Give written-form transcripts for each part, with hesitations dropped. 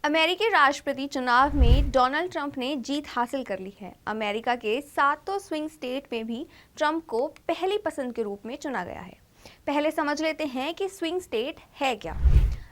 अमेरिकी राष्ट्रपति चुनाव में डोनाल्ड ट्रंप ने जीत हासिल कर ली है। अमेरिका के 7 स्विंग स्टेट में भी ट्रंप को पहली पसंद के रूप में चुना गया है। पहले समझ लेते हैं कि स्विंग स्टेट है क्या।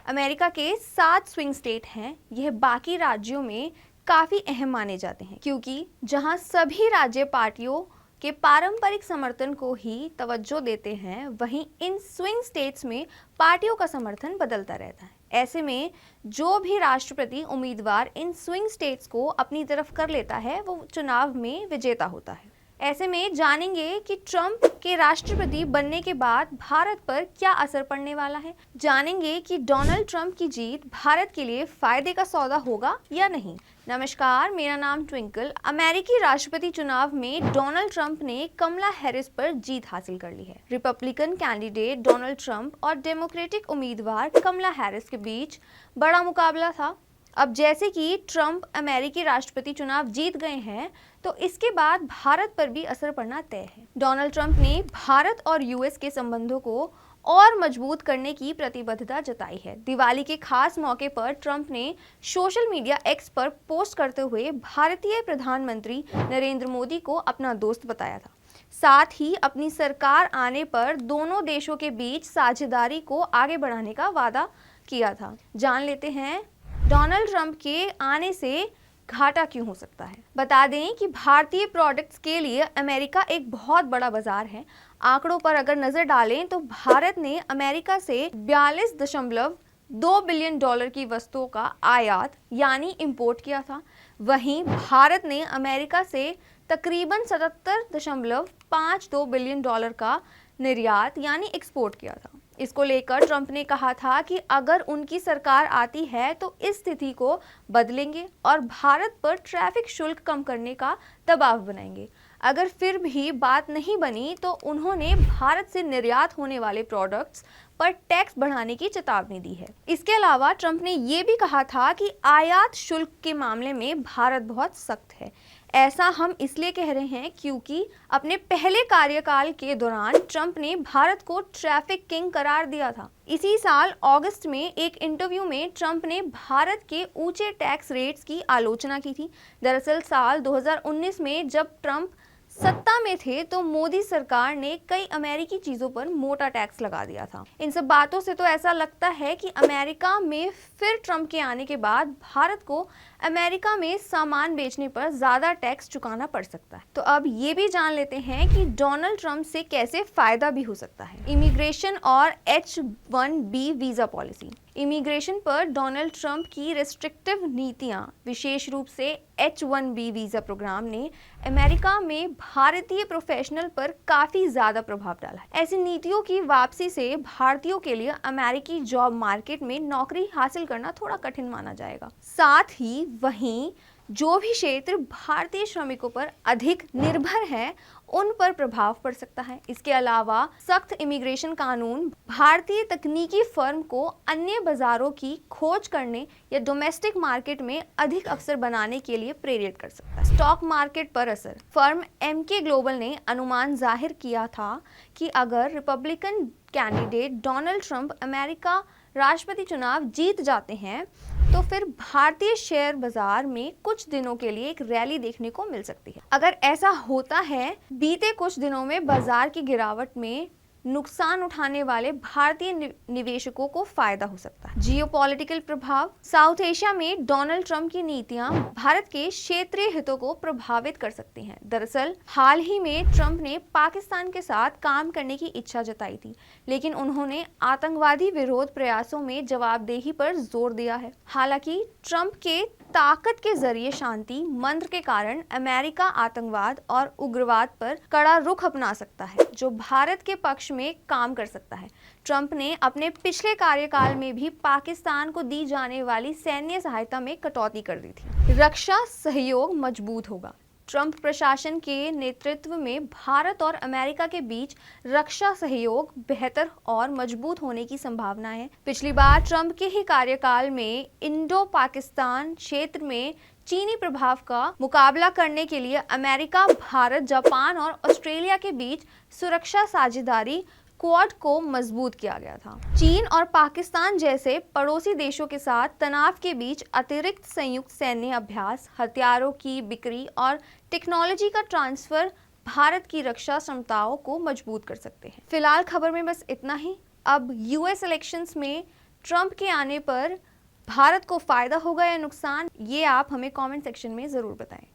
अमेरिका के 7 स्विंग स्टेट हैं। यह बाकी राज्यों में काफ़ी अहम माने जाते हैं, क्योंकि जहां सभी राज्य पार्टियों के पारंपरिक समर्थन को ही तवज्जो देते हैं, वहीं इन स्विंग स्टेट्स में पार्टियों का समर्थन बदलता रहता है। ऐसे में जो भी राष्ट्रपति उम्मीदवार इन स्विंग स्टेट्स को अपनी तरफ कर लेता है, वो चुनाव में विजेता होता है। ऐसे में जानेंगे कि ट्रंप के राष्ट्रपति बनने के बाद भारत पर क्या असर पड़ने वाला है। जानेंगे कि डोनाल्ड ट्रंप की जीत भारत के लिए फायदे का सौदा होगा या नहीं। नमस्कार, मेरा नाम ट्विंकल। अमेरिकी राष्ट्रपति चुनाव में डोनाल्ड ट्रंप ने कमला हैरिस पर जीत हासिल कर ली है। रिपब्लिकन कैंडिडेट डोनाल्ड ट्रंप और डेमोक्रेटिक उम्मीदवार कमला हैरिस के बीच बड़ा मुकाबला था। अब जैसे कि ट्रंप अमेरिकी राष्ट्रपति चुनाव जीत गए हैं, तो इसके बाद भारत पर भी असर पड़ना तय है। डोनाल्ड ट्रंप ने भारत और यूएस के संबंधों को और मजबूत करने की प्रतिबद्धता जताई है। दिवाली के खास मौके पर ट्रंप ने सोशल मीडिया एक्स पर पोस्ट करते हुए भारतीय प्रधानमंत्री नरेंद्र मोदी को अपना दोस्त बताया था। साथ ही अपनी सरकार आने पर दोनों देशों के बीच साझेदारी को आगे बढ़ाने का वादा किया था। जान लेते हैं डोनाल्ड ट्रंप के आने से घाटा क्यों हो सकता है। बता दें कि भारतीय प्रोडक्ट्स के लिए अमेरिका एक बहुत बड़ा बाजार है। आंकड़ों पर अगर नजर डालें तो भारत ने अमेरिका से 42.2 बिलियन डॉलर की वस्तुओं का आयात यानी इंपोर्ट किया था। वहीं भारत ने अमेरिका से तकरीबन 77.52 बिलियन डॉलर का निर्यात यानी एक्सपोर्ट किया था। इसको लेकर ट्रंप ने कहा था कि अगर उनकी सरकार आती है तो इस स्थिति को बदलेंगे और भारत पर ट्रैफिक शुल्क कम करने का दबाव बनाएंगे। अगर फिर भी बात नहीं बनी तो उन्होंने भारत से निर्यात होने वाले प्रोडक्ट्स पर टैक्स बढ़ाने की चेतावनी दी है। इसके अलावा ट्रंप ने ये भी कहा था कि आयात शुल्क के मामले में भारत बहुत सख्त है। ऐसा हम इसलिए कह रहे हैं क्योंकि अपने पहले कार्यकाल के दौरान ट्रंप ने भारत को ट्रैफिक किंग करार दिया था। इसी साल अगस्त में एक इंटरव्यू में ट्रंप ने भारत के ऊंचे टैक्स रेट्स की आलोचना की थी। दरअसल साल 2019 में जब ट्रंप सत्ता में थे तो मोदी सरकार ने कई अमेरिकी चीजों पर मोटा टैक्स लगा दिया था। इन सब बातों से तो ऐसा लगता है कि अमेरिका में फिर ट्रंप के आने के बाद भारत को अमेरिका में सामान बेचने पर ज्यादा टैक्स चुकाना पड़ सकता है। तो अब ये भी जान लेते हैं कि डोनाल्ड ट्रंप से कैसे फायदा भी हो सकता है। इमिग्रेशन और H-1B वीजा पॉलिसी। इमिग्रेशन पर डोनाल्ड ट्रंप की रेस्ट्रिक्टिव नीतियां, विशेष रूप से H-1B वीजा प्रोग्राम ने अमेरिका में भारतीय प्रोफेशनल पर काफी ज्यादा प्रभाव डाला है। ऐसी नीतियों की वापसी से भारतीयों के लिए अमेरिकी जॉब मार्केट में नौकरी हासिल करना थोड़ा कठिन माना जाएगा। साथ ही वहीं जो भी क्षेत्र भारतीय श्रमिकों पर अधिक निर्भर है, उन पर प्रभाव पड़ सकता है। इसके अलावा सख्त इमिग्रेशन कानून भारतीय तकनीकी फर्म को अन्य बाजारों की खोज करने या डोमेस्टिक मार्केट में अधिक अवसर बनाने के लिए प्रेरित कर सकता है। स्टॉक मार्केट पर असर। फर्म एमके ग्लोबल ने अनुमान जाहिर किया था कि अगर Republican candidate Donald Trump America राष्ट्रपति चुनाव जीत जाते हैं तो फिर भारतीय शेयर बाजार में कुछ दिनों के लिए एक रैली देखने को मिल सकती है। अगर ऐसा होता है, बीते कुछ दिनों में बाजार की गिरावट में नुकसान उठाने वाले भारतीय निवेशकों को फायदा हो सकता है। जियोपॉलिटिकल प्रभाव। साउथ एशिया में डोनाल्ड ट्रंप की नीतियां भारत के क्षेत्रीय हितों को प्रभावित कर सकती हैं। दरअसल हाल ही में ट्रंप ने पाकिस्तान के साथ काम करने की इच्छा जताई थी, लेकिन उन्होंने आतंकवादी विरोध प्रयासों में जवाबदेही पर जोर दिया है। हालांकि ट्रंप के ताकत के जरिए शांति मंत्र के कारण अमेरिका आतंकवाद और उग्रवाद पर कड़ा रुख अपना सकता है, जो भारत के पक्ष में काम कर सकता है। ट्रंप ने अपने पिछले कार्यकाल में भी पाकिस्तान को दी जाने वाली सैन्य सहायता में कटौती कर दी थी। रक्षा सहयोग मजबूत होगा। ट्रंप प्रशासन के नेतृत्व में भारत और अमेरिका के बीच रक्षा सहयोग बेहतर और मजबूत होने की संभावना है। पिछली बार ट्रंप के ही कार्यकाल में इंडो पाकिस्तान क्षेत्र में चीनी प्रभाव का मुकाबला करने के लिए अमेरिका, भारत, जापान और ऑस्ट्रेलिया के बीच सुरक्षा साझेदारी क्वाड को मजबूत किया गया था। चीन और पाकिस्तान जैसे पड़ोसी देशों के साथ तनाव के बीच अतिरिक्त संयुक्त सैन्य अभ्यास, हथियारों की बिक्री और टेक्नोलॉजी का ट्रांसफर भारत की रक्षा क्षमताओं को मजबूत कर सकते हैं। फिलहाल खबर में बस इतना ही। अब यूएस इलेक्शंस में ट्रंप के आने पर भारत को फायदा होगा या नुकसान, ये आप हमें कमेंट सेक्शन में ज़रूर बताएं।